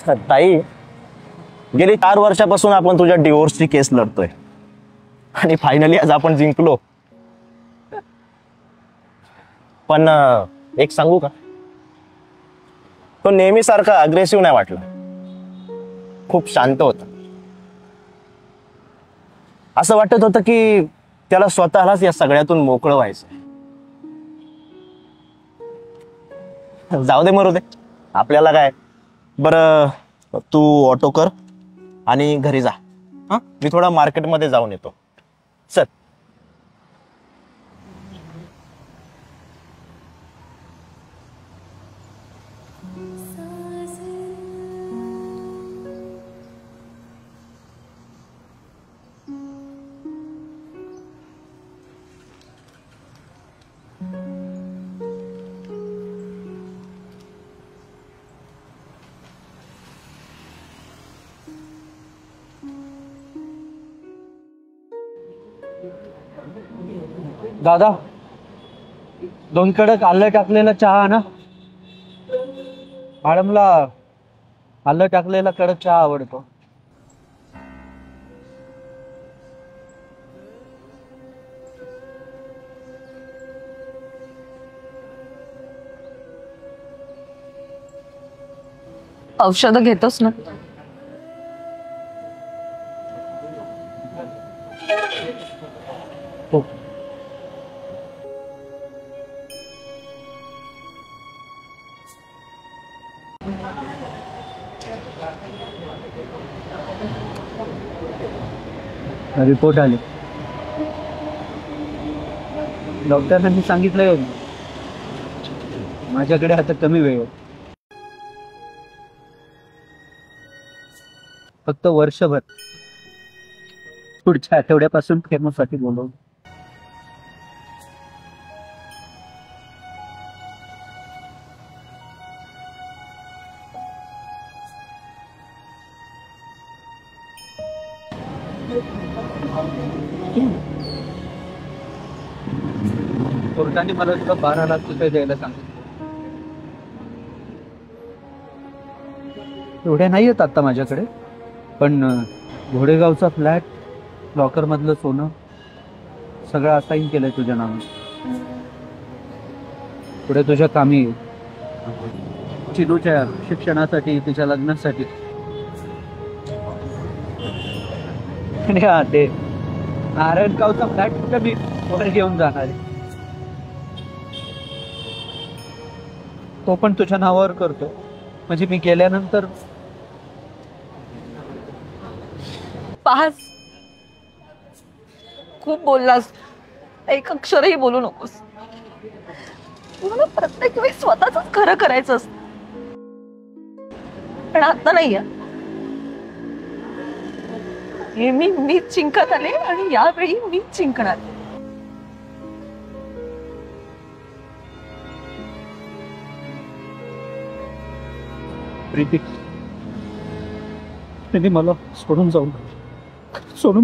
ताई, गेली 4 वर्षापासून आपण तुझ्या डिवोर्सची केस लढतोय आणि फायनली आज आपण जिंकलो. पण एक सांगू का, तो नेहमी सारखा अग्रेसिव्ह नाही वाटला. खूप शांत होता. असं वाटत होतं की त्याला स्वतःलाच या सगळ्यातून मोकळं व्हायचं. जाऊ दे, मरू दे, आपल्याला काय. बरं, तू ऑटो कर आणि घरी जा. मी थोडा मार्केटमध्ये जाऊन येतो. चल. दादा, 2 कडक आलं टाकलेला चहा ना. मॅडमला आलं टाकलेला कडक चहा आवडतो. औषध घेतोस ना? हो. रिपोर्ट आले. डॉक्टरांनी सांगितलंय माझ्याकडे आता कमी वेळ आहे. फक्त वर्षभर. पुढच्या आठवड्यापासून केमोसाठी बोलवलं. कोर्टाने मला तुला 12 लाख रुपये द्यायला सांगितलं. एवढ्या नाही येत आता माझ्याकडे, पण घोडेगावचा फ्लॅट, लॉकर मधलं सोनं सगळं असाइन केलंय तुझ्या नावाने. पुढे तुझ्या कामी येईल. चिनूच्या शिक्षणासाठी, तिच्या लग्नासाठी. आणि हा ते नारायणगावचा फ्लॅट कुठं मी वर घेऊन जाणार आहे, तो पण तुझ्या नावावर करतो. म्हणजे मी गेल्यानंतर. पाहस, खूप बोललास. एक अक्षरही बोलू नकोस. तुला प्रत्येक वेळी स्वतःच खरं करायचं असतं, पण आता नाही. मीच जिंकत आले आणि यावेळी मीच जिंकणार. प्रीती, मला सोडून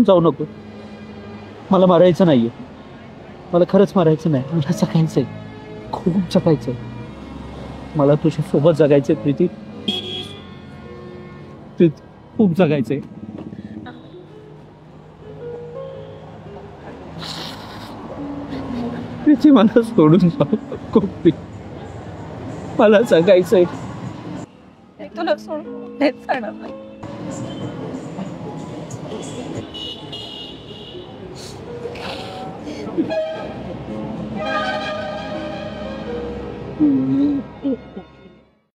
जाऊ नको. मला मारायचं नाहीये. मला खरंच मारायचं नाही. मला जगायचंय, खूप जगायचंय. मला तुझ्या सोबत जगायचंय प्रीती. खूप जगायचंय. प्रीती, मला सोडून जाऊ नको. मला जगायचंय. तुला सोडून हेच जाणार नाही.